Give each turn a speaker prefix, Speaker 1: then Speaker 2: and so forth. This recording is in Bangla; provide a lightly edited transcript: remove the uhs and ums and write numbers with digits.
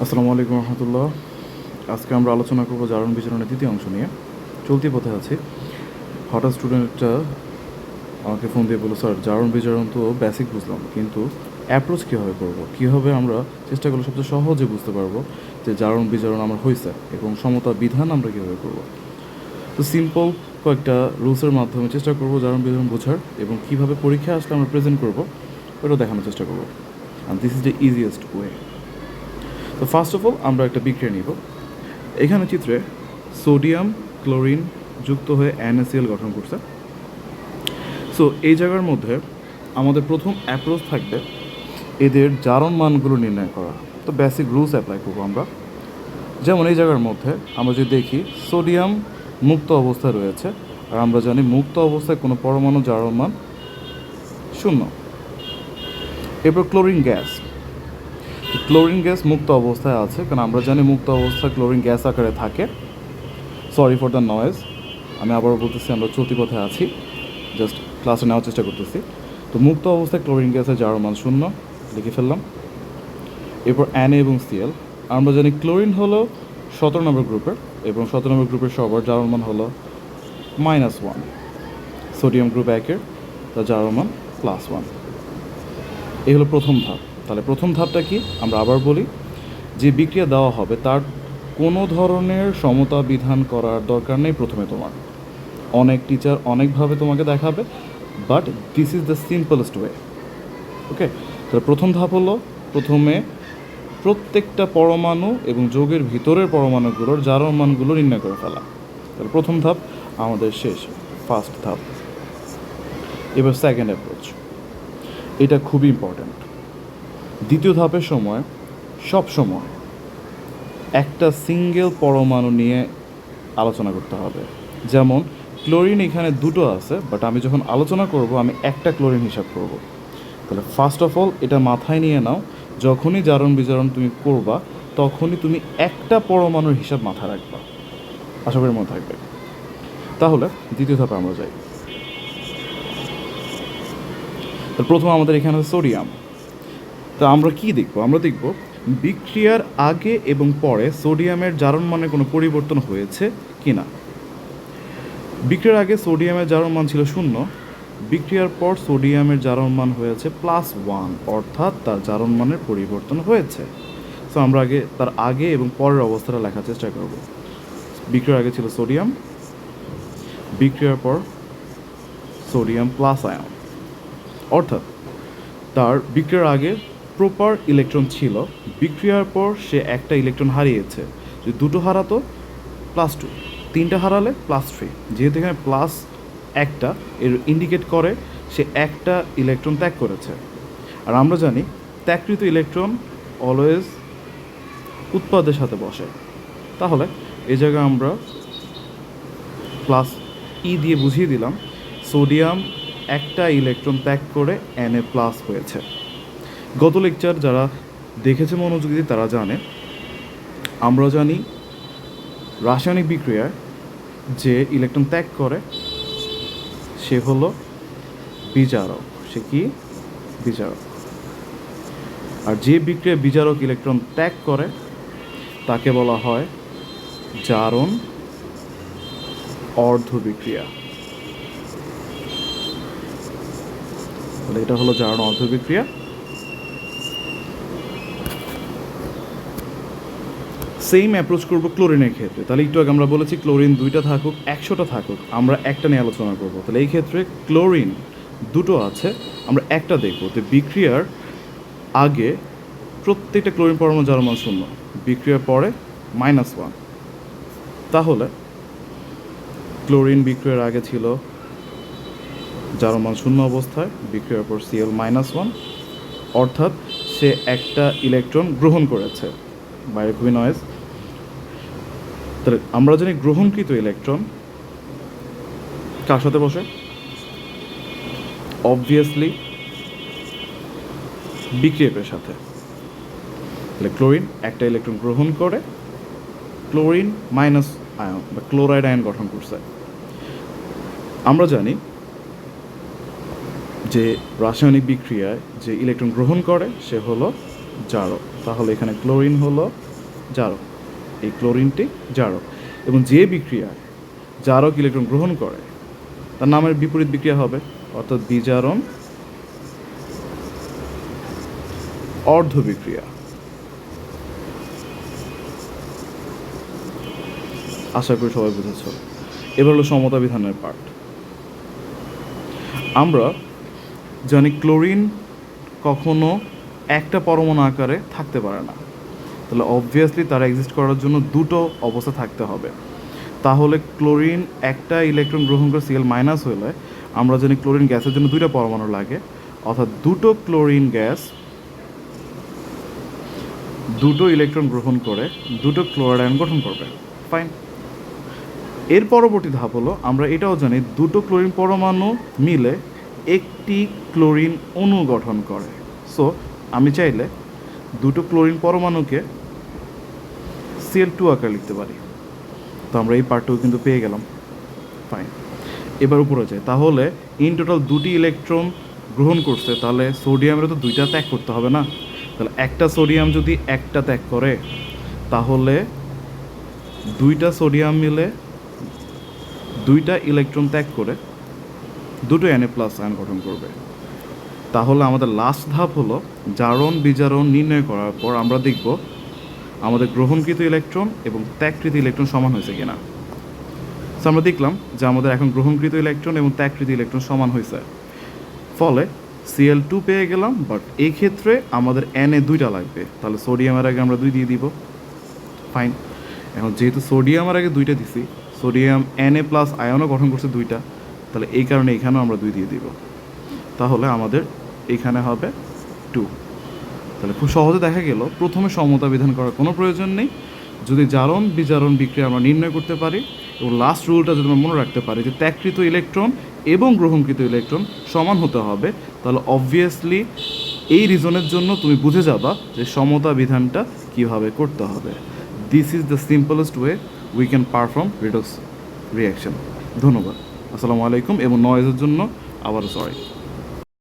Speaker 1: আসসালামু আলাইকুম রহমতুল্লাহ। আজকে আমরা আলোচনা করব জারণ বিজারণের দ্বিতীয় অংশ নিয়ে। চলতি পথে আছি। হঠাৎ স্টুডেন্টটা আমাকে ফোন দিয়ে বললো, স্যার জারণ বিজারণ তো বেসিক বুঝলাম, কিন্তু অ্যাপ্রোচ কীভাবে করব, কীভাবে আমরা চেষ্টা করলে সবচেয়ে সহজে বুঝতে পারবো যে জারণ বিজারণ আমার হয়েছে এবং সমতা বিধান আমরা কীভাবে করব। তো সিম্পল কয়েকটা রুলসের মাধ্যমে চেষ্টা করব জারণ বিজারণ বোঝার এবং কীভাবে পরীক্ষায় আসলে আমরা প্রেজেন্ট করব ওটা দেখানোর চেষ্টা করব। And this is the easiest way. তো ফার্স্ট অফ অল আমরা একটা বিক্রিয়া নিব। এখানে চিত্রে সোডিয়াম ক্লোরিন যুক্ত হয়ে NaCl গঠন করছে। সো এই জায়গার মধ্যে আমাদের প্রথম অ্যাপ্রোচ থাকবে এদের জারণ মানগুলো নির্ণয় করা। তো বেসিক রুলস অ্যাপ্লাই করবো আমরা। যেমন এই জায়গার মধ্যে আমরা যদি দেখি সোডিয়াম মুক্ত অবস্থায় রয়েছে, আর আমরা জানি মুক্ত অবস্থায় কোনো পরমাণু জারণ মান 0। এরপর ক্লোরিন গ্যাস মুক্ত অবস্থায় আছে, কারণ আমরা জানি মুক্ত অবস্থায় ক্লোরিন গ্যাস আকারে থাকে। সরি ফর দ্য নয়েজ, আমি আবারও বলতেছি আমরা চলতি পথে আছি, জাস্ট ক্লাসে নেওয়ার চেষ্টা করতেছি। তো মুক্ত অবস্থায় ক্লোরিন গ্যাসের জারণ মান 0 লিখে ফেললাম। এরপর Na এবং Cl, আমরা জানি ক্লোরিন হলো 17 নম্বর গ্রুপের এবং 17 নম্বর গ্রুপের সবার জারণ মান হলো -1। সোডিয়াম গ্রুপ 1-এর তার জারণ মান +1। এই হলো প্রথম ধাপ। তাহলে প্রথম ধাপটা কি আমরা আবার বলি, যে বিক্রিয়া দেওয়া হবে তার কোনো ধরনের সমতা বিধান করার দরকার নেই। প্রথমে তোমার অনেক টিচার অনেকভাবে তোমাকে দেখাবে, but this is the simplest way. Okay, তাহলে প্রথম ধাপ হলো প্রথমে প্রত্যেকটা পরমাণু এবং যৌগের ভিতরের পরমাণুগুলোর জারণ মানগুলো নির্ণয় করে ফেলা। তাহলে প্রথম ধাপ আমাদের শেষ, ফার্স্ট ধাপ। এবার সেকেন্ড অ্যাপ্রোচ, এটা খুবই ইম্পর্ট্যান্ট। দ্বিতীয় ধাপের সময় সব সময় একটা সিঙ্গেল পরমাণু নিয়ে আলোচনা করতে হবে। যেমন ক্লোরিন এখানে দুটো আছে, বাট আমি যখন আলোচনা করব আমি একটা ক্লোরিন হিসাব করব। তাহলে ফার্স্ট অফ অল এটা মাথায় নিয়ে নাও, যখনই জারণ বিজারণ তুমি করবা তখনই তুমি একটা পরমাণুর হিসাব মাথায় রাখবা। আশা করি মনে থাকবে। তাহলে দ্বিতীয় ধাপে আমরা যাই। প্রথমে আমাদের এখানে সোডিয়াম। তা আমরা কি দেখব? আমরা দেখব বিক্রিয়ার আগে এবং পরে সোডিয়ামের জারণ মানে কোনো পরিবর্তন হয়েছে কি না। বিক্রিয়ার আগে সোডিয়ামের জারণ মান ছিল 0, বিক্রিয়ার পর সোডিয়ামের জারণ মান হয়েছে +1, অর্থাৎ তার জারণ মানের পরিবর্তন হয়েছে। সো আমরা তার আগে এবং পরের অবস্থাটা লেখার চেষ্টা করব। বিক্রিয়ার আগে ছিল সোডিয়াম, বিক্রিয়ার পর সোডিয়াম প্লাস আয়ন, অর্থাৎ তার বিক্রিয়ার আগে প্রপার ইলেকট্রন ছিল, বিক্রিয়ার পর সে একটা ইলেকট্রন হারিয়েছে। যদি দুটো হারাতো +2, তিনটা হারালে +3। যেহেতু এখানে প্লাস একটা এর ইন্ডিকেট করে সে একটা ইলেকট্রন ত্যাগ করেছে। আর আমরা জানি ত্যাগকৃত ইলেকট্রন অলওয়েজ উৎপাদের সাথে বসে। তাহলে এই জায়গায় আমরা +E দিয়ে বুঝিয়ে দিলাম সোডিয়াম একটা ইলেকট্রন ত্যাগ করে Na+ হয়েছে। গত লেকচার যারা দেখেছে মনোযোগ দিয়ে তারা জানে, আমরা জানি রাসায়নিক বিক্রিয়ায় যে ইলেকট্রন ত্যাগ করে সে হলো বিজারক। সে কি? বিজারক। আর যে বিক্রিয়ায় বিজারক ইলেকট্রন ত্যাগ করে তাকে বলা হয় জারণ অর্ধ বিক্রিয়া। তাহলে এটা হলো জারণ অর্ধ বিক্রিয়া। সেম অ্যাপ্রোচ করবো ক্লোরিনের ক্ষেত্রে। তাহলে একটু আগে আমরা বলেছি ক্লোরিন 2টা থাকুক 100টা থাকুক, আমরা একটা নিয়ে আলোচনা করবো। তাহলে এই ক্ষেত্রে ক্লোরিন দুটো আছে, আমরা একটা দেখব। তো বিক্রিয়ার আগে প্রত্যেকটা ক্লোরিন পরমাণু জারণ মান 0, বিক্রিয়ার পরে -1। তাহলে ক্লোরিন বিক্রিয়ার আগে ছিল জারণ মান 0 অবস্থায়, বিক্রিয়ার পর Cl -1, অর্থাৎ সে একটা ইলেকট্রন গ্রহণ করেছে। বাইরে খুবই নয়েজ। তাহলে আমরা জানি গ্রহণকৃত ইলেকট্রন কার সাথে বসে? অবভিয়াসলি বিক্রিয়কের সাথে। তাহলে ক্লোরিন একটা ইলেকট্রন গ্রহণ করে ক্লোরিন মাইনাস আয়ন বা ক্লোরাইড আয়ন গঠন করছে। আমরা জানি যে রাসায়নিক বিক্রিয়ায় যে ইলেকট্রন গ্রহণ করে সে হলো জারক। তাহলে এখানে ক্লোরিন হলো জারক, এই ক্লোরিনটি জারক, এবং যে বিক্রিয়ায় জারক ইলেকট্রন গ্রহণ করে তার নামের বিপরীত বিক্রিয়া হবে, অর্থাৎ বিজারণ অর্ধ বিক্রিয়া। আশা করি সবাই বুঝেছ। এবার হলো সমতা বিধানের পার্ট। আমরা জানি ক্লোরিন কখনো একটা পরমাণু আকারে থাকতে পারে না, তাহলে অবভিয়াসলি তারা এক্সিস্ট করার জন্য দুটো অবস্থা থাকতে হবে। তাহলে ক্লোরিন একটা ইলেকট্রন গ্রহণ করে Cl মাইনাস হলে আমরা জানি ক্লোরিন গ্যাসের জন্য দুইটা পরমাণু লাগে, অর্থাৎ দুটো ক্লোরিন গ্যাস দুটো ইলেকট্রন গ্রহণ করে দুটো ক্লোরাইড আয়ন গঠন করবে। ফাইন। এর পরবর্তী ধাপ হলো আমরা এটাও জানি দুটো ক্লোরিন পরমাণু মিলে একটি ক্লোরিন অণু গঠন করে। সো আমি চাইলে দুটো ক্লোরিন পরমাণুকে Cl2 আকারে লিখতে পারি। তো আমরা এই পার্টটাও কিন্তু পেয়ে গেলাম। ফাইন। এবার উপরে যাই, তাহলে ইন টোটাল দুটি ইলেকট্রন গ্রহণ করছে, তাহলে সোডিয়ামের তো দুইটা ত্যাগ করতে হবে না? তাহলে একটা সোডিয়াম যদি একটা ত্যাগ করে তাহলে দুইটা সোডিয়াম মিলে দুইটা ইলেকট্রন ত্যাগ করে দুটো Na+ আয়ন গঠন করবে। তাহলে আমাদের লাস্ট ধাপ হলো জারণ বিজারণ নির্ণয় করার পর আমরা দেখব আমাদের গ্রহণকৃত ইলেকট্রন এবং ত্যাগকৃত ইলেকট্রন সমান হয়েছে কিনা। সো আমরা দেখলাম যে আমাদের এখন গ্রহণকৃত ইলেকট্রন এবং ত্যাগকৃত ইলেকট্রন সমান হয়েছে, ফলে Cl2 পেয়ে গেলাম। বাট এই ক্ষেত্রে আমাদের Na দুইটা লাগবে, তাহলে সোডিয়ামের আগে আমরা 2 দিয়ে দিব। ফাইন। এখন যেহেতু সোডিয়ামের আগে 2টা দিছি, সোডিয়াম Na+ আয়নও গঠন করছে 2টা, তাহলে এই কারণে এখানেও আমরা 2 দিয়ে দিব। তাহলে আমাদের এখানে হবে 2। তাহলে খুব সহজে দেখা গেল প্রথমে সমতা বিধান করার কোনো প্রয়োজন নেই। যদি জারণ বিজারণ বিক্রিয়া আমরা নির্ণয় করতে পারি এবং লাস্ট রুলটা যদি আমরা মনে রাখতে পারি যে ত্যাগকৃত ইলেকট্রন এবং গ্রহণকৃত ইলেকট্রন সমান হতে হবে, তাহলে অবভিয়াসলি এই রিজনের জন্য তুমি বুঝে যাবা যে সমতা বিধানটা কীভাবে করতে হবে। This is the simplest way we can perform redox reaction. ধন্যবাদ। আসসালামু আলাইকুম, এবং নয়েজের জন্য আবারও সরি।